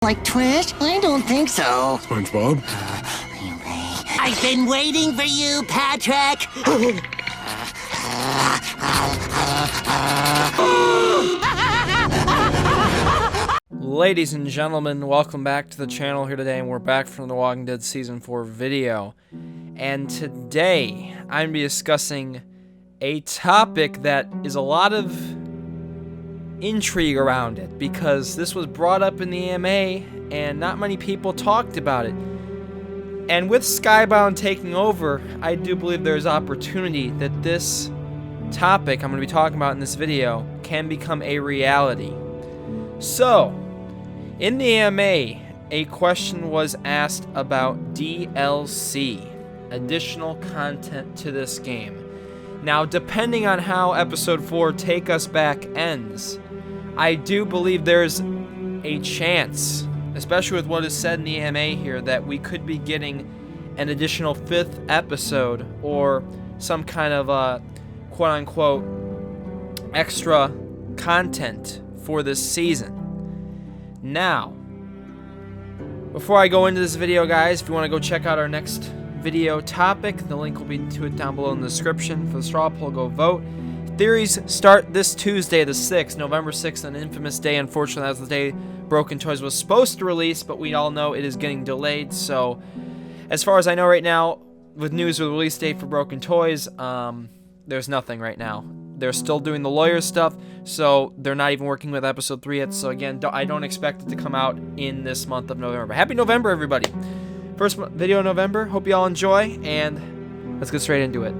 Like Twitch? I don't think so. SpongeBob? I've been waiting for you, Patrick! Ladies and gentlemen, welcome back to the channel here today, and we're back from the Walking Dead Season 4 video. And today, I'm going to be discussing a topic that is a lot of intrigue around it, because this was brought up in the AMA, and not many people talked about it. And with Skybound taking over, I do believe there's opportunity that this topic I'm going to be talking about in this video can become a reality. So, in the AMA, a question was asked about DLC, additional content to this game. Now, depending on how Episode 4 Take Us Back ends, I do believe there's a chance, especially with what is said in the AMA here, that we could be getting an additional 5th episode or some kind of quote-unquote extra content for this season. Now, before I go into this video, guys, if you want to go check out our next video topic, the link will be to it down below in the description. For the straw poll, go vote. Theories start this Tuesday, the 6th, November 6th, an infamous day. Unfortunately, that's the day Broken Toys was supposed to release, but we all know it is getting delayed. So, as far as I know right now, with news of the release date for Broken Toys, there's nothing right now. They're still doing the lawyer stuff, so they're not even working with Episode 3 yet. So again, I don't expect it to come out in this month of November. Happy November, everybody! First video in November. Hope you all enjoy, and let's get straight into it.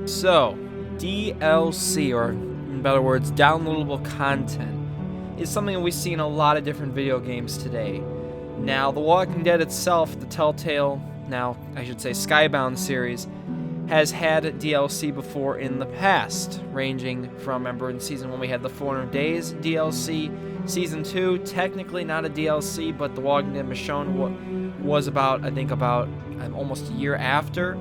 So, DLC, or in better words, downloadable content, is something that we see in a lot of different video games today. Now, The Walking Dead itself, the Telltale, now I should say Skybound series, has had DLC before in the past, ranging from, remember in Season 1 we had the 400 Days DLC, Season 2, technically not a DLC, but The Walking Dead Michonne was about almost a year after.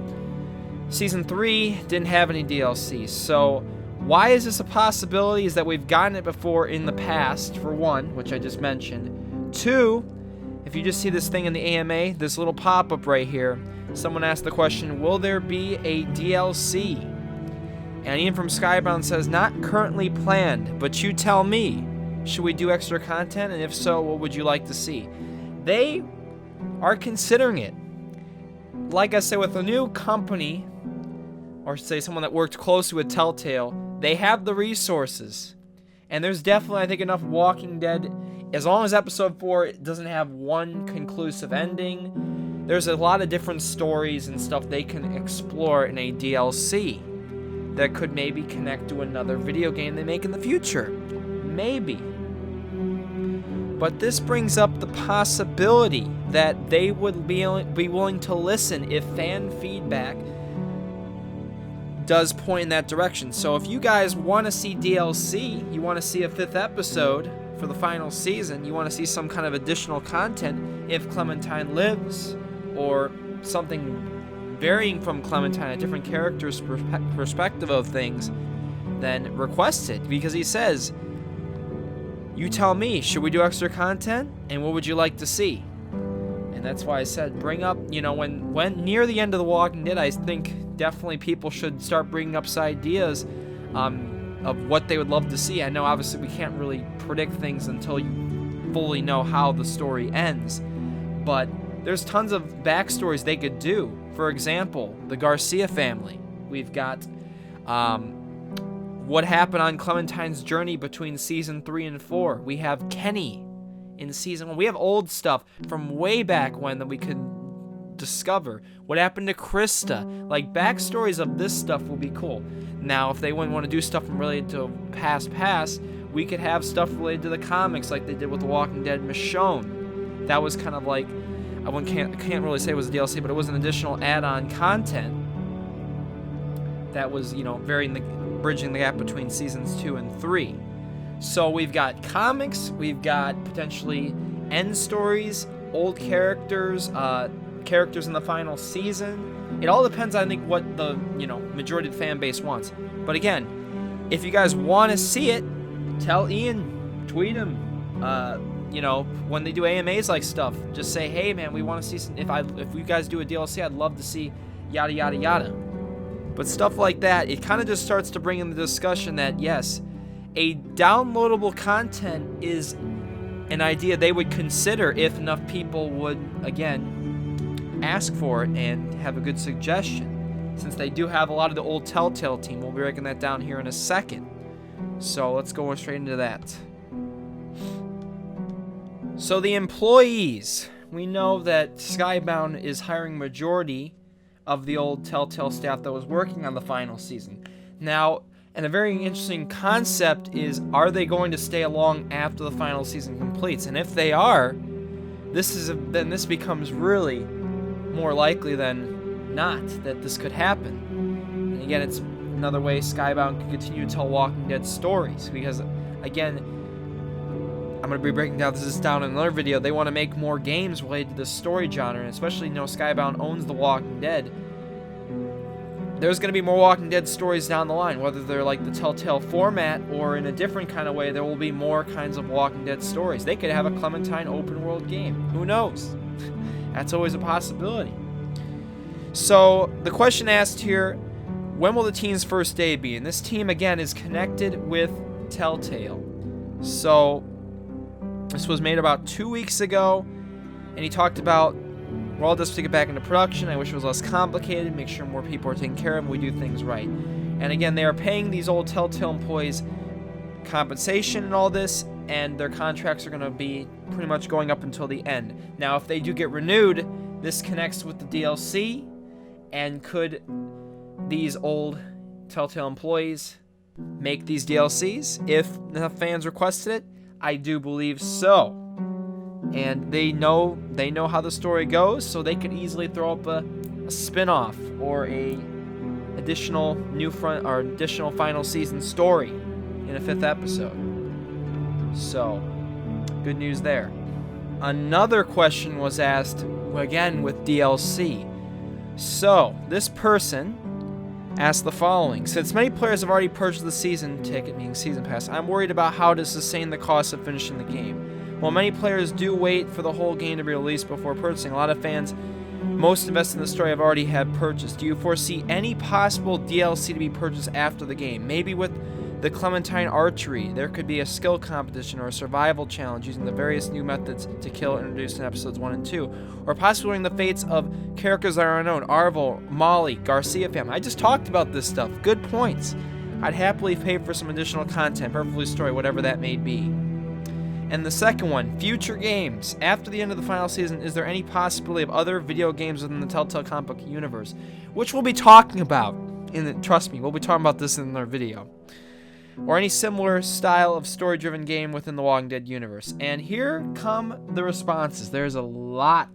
Season 3 didn't have any DLC, so why is this a possibility? Is that we've gotten it before in the past, for one, which I just mentioned. Two, if you just see this thing in the AMA, this little pop-up right here, someone asked the question, will there be a DLC? And Ian from Skybound says, not currently planned, but you tell me, should we do extra content? And if so, what would you like to see? They are considering it. Like I said, with a new company, or say someone that worked closely with Telltale, they have the resources. And there's definitely, I think, enough Walking Dead. As long as Episode 4 doesn't have one conclusive ending, there's a lot of different stories and stuff they can explore in a DLC that could maybe connect to another video game they make in the future. Maybe. But this brings up the possibility that they would be willing to listen if fan feedback does point in that direction. So if you guys want to see DLC, you want to see a 5th episode for the final season, you want to see some kind of additional content if Clementine lives, or something varying from Clementine, a different character's perspective of things, then request it, because he says, you tell me, should we do extra content, and what would you like to see? And that's why I said bring up, when near the end of The Walking Dead, I think definitely people should start bringing up some ideas of what they would love to see. I know obviously we can't really predict things until you fully know how the story ends, but there's tons of backstories they could do. For example, the Garcia family. We've got what happened on Clementine's journey between Season 3 and 4. We have Kenny in Season 1. We have old stuff from way back when that we could discover. What happened to Krista? Like, backstories of this stuff will be cool. Now, if they wouldn't want to do stuff related to past, we could have stuff related to the comics like they did with The Walking Dead Michonne. That was kind of like, I can't really say it was a DLC, but it was an additional add-on content that was, bridging the gap between Seasons 2 and 3. So we've got comics, we've got potentially end stories, old characters, characters in the final season. It all depends, I think, what the majority of the fan base wants. But again, if you guys want to see it, tell Ian, tweet him, you know, when they do AMAs like stuff, just say, hey man, we want to see some, if you guys do a DLC, I'd love to see yada yada yada. But stuff like that, it kind of just starts to bring in the discussion that yes, a downloadable content is an idea they would consider if enough people would, again, ask for it and have a good suggestion. Since they do have a lot of the old Telltale team, we'll be breaking that down here in a second. So let's go straight into that. So the employees, we know that Skybound is hiring majority of the old Telltale staff that was working on the final season. Now, and a very interesting concept is, are they going to stay along after the final season completes? And if they are, then this becomes really more likely than not that this could happen. And again, it's another way Skybound can continue to tell Walking Dead stories, because again, I'm going to be breaking this down in another video. They want to make more games related to this story genre, and especially, you know, Skybound owns The Walking Dead. There's going to be more Walking Dead stories down the line, whether they're like the Telltale format or in a different kind of way. There will be more kinds of Walking Dead stories. They could have a Clementine open world game. Who knows? That's always a possibility. So the question asked here, when will the team's first day be? And this team, again, is connected with Telltale. So this was made about 2 weeks ago, and he talked about, well, just to get back into production, I wish it was less complicated, make sure more people are taken care of, and we do things right. And again, they are paying these old Telltale employees compensation and all this, and their contracts are going to be pretty much going up until the end. Now, if they do get renewed, this connects with the DLC, and could these old Telltale employees make these DLCs if the fans requested it? I do believe so. And they know how the story goes, so they could easily throw up a spin-off or a additional additional final season story in a 5th episode. So, good news there. Another question was asked, again with DLC. So, this person asked the following: since many players have already purchased the season ticket, meaning season pass, I'm worried about how to sustain the cost of finishing the game. While many players do wait for the whole game to be released before purchasing, a lot of fans, most invested in the story, have already had purchased. Do you foresee any possible DLC to be purchased after the game? Maybe with the Clementine archery, there could be a skill competition or a survival challenge using the various new methods to kill introduced in episodes 1 and 2. Or possibly the fates of characters that are unknown, Arvel, Molly, Garcia family. I just talked about this stuff. Good points. I'd happily pay for some additional content, preferably story, whatever that may be. And the second one, future games. After the end of the final season, is there any possibility of other video games within the Telltale comic book universe? Which we'll be talking about. Trust me, we'll be talking about this in our video. Or any similar style of story-driven game within the Walking Dead universe. And here come the responses. There's a lot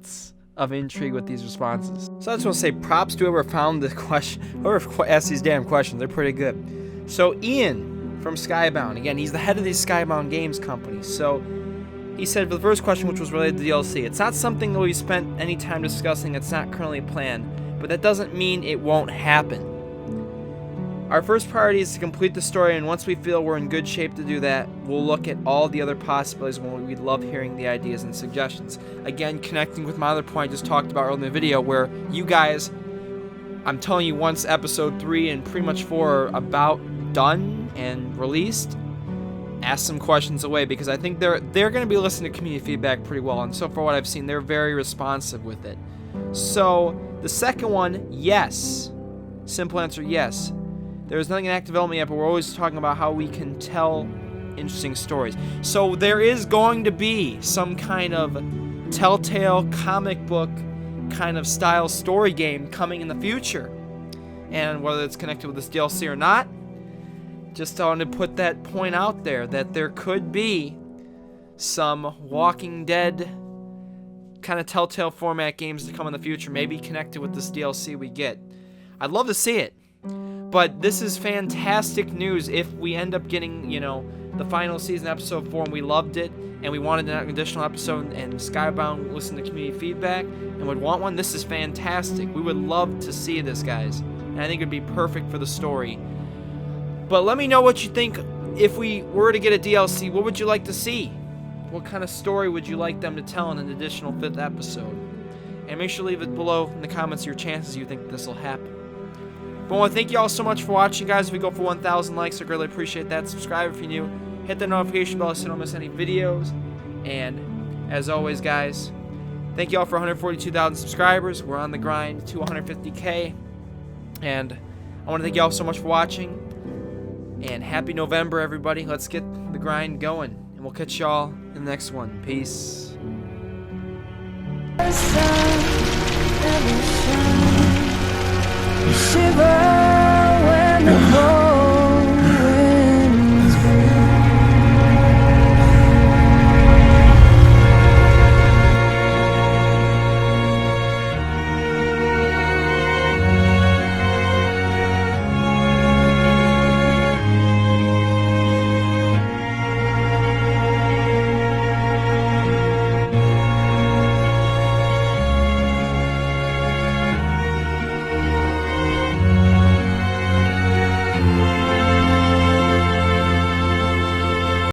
of intrigue with these responses. So I just want to say props to whoever found the question, whoever asked these damn questions. They're pretty good. So Ian from Skybound, again, he's the head of these Skybound Games company. So he said for the first question, which was related to DLC, it's not something that we've spent any time discussing. It's not currently planned, but that doesn't mean it won't happen. Our first priority is to complete the story, and once we feel we're in good shape to do that, we'll look at all the other possibilities. When we'd love hearing the ideas and suggestions. Again, connecting with my other point I just talked about earlier in the video, where you guys, I'm telling you, once episode 3 and pretty much 4 are about done and released, ask some questions away, because I think they're going to be listening to community feedback pretty well, and so far what I've seen, they're very responsive with it. So the second one, yes. Simple answer, yes. There's nothing in active development yet, but we're always talking about how we can tell interesting stories. So there is going to be some kind of Telltale comic book kind of style story game coming in the future. And whether it's connected with this DLC or not, just wanted to put that point out there, that there could be some Walking Dead kind of Telltale format games to come in the future, maybe connected with this DLC we get. I'd love to see it. But this is fantastic news if we end up getting, you know, the final season episode 4 and we loved it and we wanted an additional episode and Skybound listened to community feedback and would want one. This is fantastic. We would love to see this, guys. And I think it would be perfect for the story. But let me know what you think. If we were to get a DLC, what would you like to see? what kind of story would you like them to tell in an additional 5th episode? And make sure to leave it below in the comments your chances you think this will happen. But I want to thank you all so much for watching, guys. If we go for 1,000 likes, I greatly appreciate that. Subscribe if you're new. Hit the notification bell so you don't miss any videos. And as always, guys, thank you all for 142,000 subscribers. We're on the grind to 150K. And I want to thank you all so much for watching. And happy November, everybody. Let's get the grind going. And we'll catch y'all in the next one. Peace. Shiver